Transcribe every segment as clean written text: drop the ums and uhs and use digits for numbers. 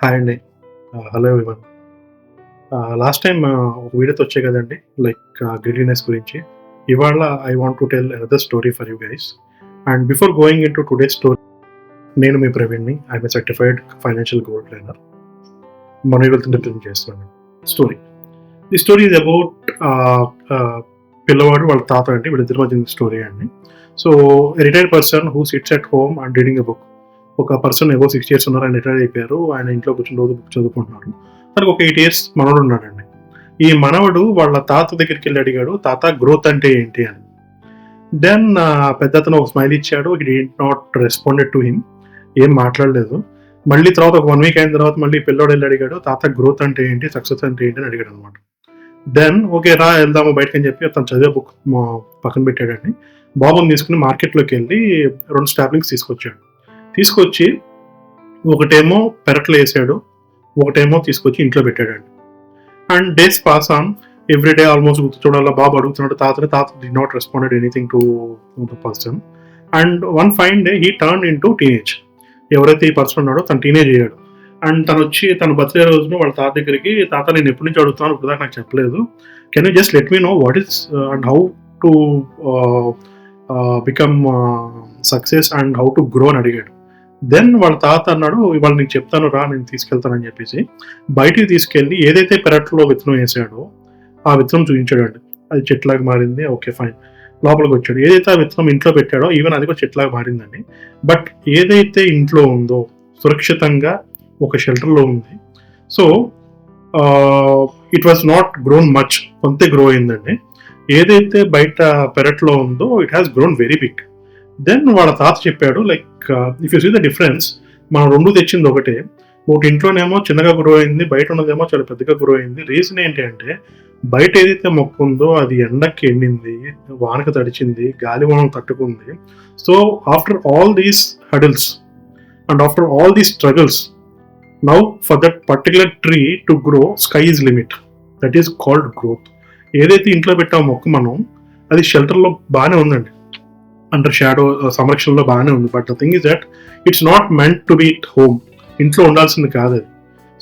Hi అండి. Hello everyone. Last time ఒక వీడియోతో వచ్చాయి కదండీ! లైక్ గ్రీడీనెస్ గురించి. ఇవాళ I want to tell another story for you guys. And before going into today's story, నేను మీ ప్రవీణ్‌ని. I'm a certified financial gold trainer. మనవి వెల్త్ రిప్రజెంట్ చేస్తున్నాను. Story. The story is about పిల్లవాడు వాళ్ళ తాత అండి. వీళ్ళిద్దరి మధ్య స్టోరీ అండి. So retired person who sits at home and reading a book. ఒక పర్సన్ ఏవో 60 years ఉన్నారు. ఆయన రిటైర్ అయిపోయారు. ఆయన ఇంట్లో కూర్చొని రోజు బుక్ చదువుకుంటున్నారు. తనకు ఒక 8 years మనవడు ఉన్నాడండి. ఈ మనవడు వాళ్ళ తాత దగ్గరికి వెళ్ళి అడిగాడు, తాత గ్రోత్ అంటే ఏంటి అని. దెన్ పెద్దతను ఒక స్మైల్ ఇచ్చాడు. He did not responded to him. ఏం మాట్లాడలేదు. మళ్ళీ తర్వాత ఒక 1 week అయిన తర్వాత మళ్ళీ పిల్లోడు వెళ్ళి అడిగాడు, తాత గ్రోత్ అంటే ఏంటి, సక్సెస్ అంటే ఏంటి అని అడిగాడు అనమాట. దెన్ ఓకే రా వెళ్దాము బయటకు అని చెప్పి అతను చదివే బుక్ పక్కన పెట్టాడండి. బాబుని తీసుకుని మార్కెట్లోకి వెళ్ళి 2 స్టాప్లింగ్స్ తీసుకొచ్చి ఒకటేమో పెరట్లో వేసాడు, ఒకటేమో తీసుకొచ్చి ఇంట్లో పెట్టాడండి. And days pass on, everyday almost గుర్తు చూడాలా బాబు అడుగుతున్నాడు తాత did not responded anything to the person. And one fine day he turn into teenage. ఎవరైతే ఈ పర్సన్ ఉన్నాడో తను టీనేజ్ అయ్యాడు. అండ్ తను వచ్చి తన బర్త్డే రోజున వాళ్ళ తాత దగ్గరికి, తాత నేను ఎప్పటి నుంచి అడుగుతున్నాను ఇప్పుడు దాకా నాకు చెప్పలేదు, can you just let me know what is and how to become success and how to grow అని అడిగాడు. దెన్ వాళ్ళ తాత అన్నాడు, ఇవాళ నీకు చెప్తాను రా, నేను తీసుకెళ్తానని చెప్పేసి బయటికి తీసుకెళ్ళి ఏదైతే పెరట్లో విత్తనం వేసాడో ఆ విత్తనం చూపించాడండి. అది చెట్లాగా మారింది. ఓకే ఫైన్, లోపలికి వచ్చాడు. ఏదైతే ఆ విత్తనం ఇంట్లో పెట్టాడో ఈవెన్ అది కూడా చెట్లాగా మారిందండి. బట్ ఏదైతే ఇంట్లో ఉందో సురక్షితంగా ఒక షెల్టర్లో ఉంది. So it was not grown much, కొంతే గ్రో అయిందండి. ఏదైతే బయట పెరట్లో ఉందో it has grown very big. Then వాళ్ళ తాత చెప్పాడు, like if you see the difference, మనం 2 తెచ్చింది ఒకటే. ఒకటి ఇంట్లోనేమో చిన్నగా గ్రో అయింది, బయట ఉన్నదేమో చాలా పెద్దగా గ్రో అయింది. రీజన్ ఏంటి అంటే బయట ఏదైతే మొక్క ఉందో అది ఎండకి ఎండింది, వానకు తడిచింది, గాలి వానలు తట్టుకుంది. So after all these hurdles and after all these struggles, now for that particular tree to grow, sky is limit. That is called growth. ఏదైతే ఇంట్లో పెట్టామో మొక్క మనం, అది షెల్టర్లో బాగానే ఉందండి, అండర్ షాడో సంరక్షణలో బాగానే ఉంది. But the thing is that it's not meant to be at home. ఇంట్లో ఉండాల్సింది కాదు అది.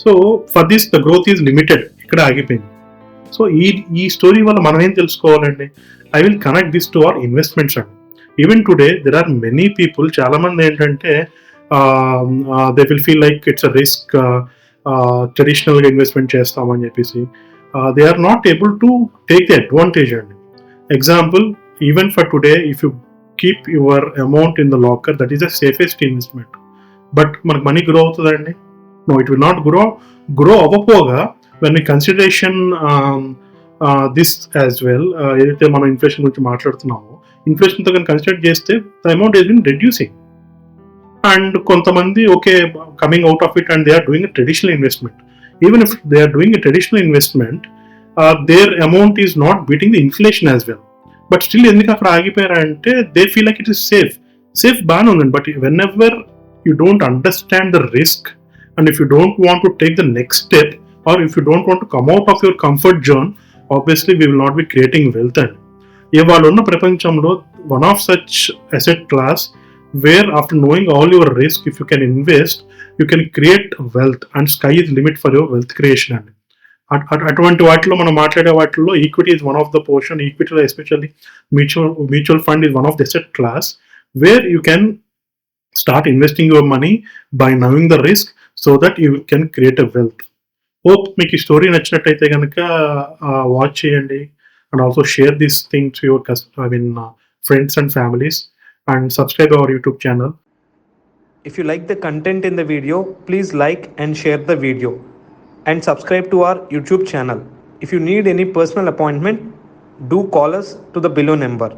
So for this the growth is limited, ఇక్కడ ఆగిపోయింది. సో ఈ స్టోరీ వల్ల మనం ఏం తెలుసుకోవాలండి? I will connect this to our investments అండి. Even today there are many people, చాలా మంది ఏంటంటే they will feel like it's a risk, ట్రెడిషనల్గా ఇన్వెస్ట్మెంట్ చేస్తామని చెప్పేసి they are not able to take the advantage అండి. Example, even for today if you keep your amount in the locker, that is the safest investment. But మనకు money grow అవుతుందండి? No, it will not grow అవ్వపోగా when we consideration this as well, ఏదైతే మనం inflation గురించి మాట్లాడుతున్నామో, ఇన్ఫ్లేషన్తో కానీ consider చేస్తే the amount is been reducing. And కొంతమంది okay coming out of it and they are doing a traditional investment. Even if they are doing a traditional investment, their amount is not beating the inflation as well. But still ఎందుకు అక్కడ ఆగిపోయారంటే they feel like it is safe బాగానే ఉందండి. But whenever you don't understand the risk and if you don't want to take the next step or if you don't want to come out of your comfort zone, obviously we will not be creating wealth అండి. ఇవాళ ఉన్న ప్రపంచంలో one of such asset class where after knowing all your risk, if you can invest, you can create wealth and sky is limit for your wealth creation అండి. అటువంటి వాటిలో మనం మాట్లాడే వాటిల్లో equity is one of the portion. ఈక్విటీలో especially mutual fund is one of the asset class where you can start investing your money by knowing the risk so that you can create a wealth. Hope మీకు ఈ story నచ్చినట్టయితే కనుక watch చేయండి and also share this thing to your friends and families and subscribe our YouTube channel. If you like the content in the video, please like and share the video and subscribe to our YouTube channel. If you need any personal appointment, do call us to the below number.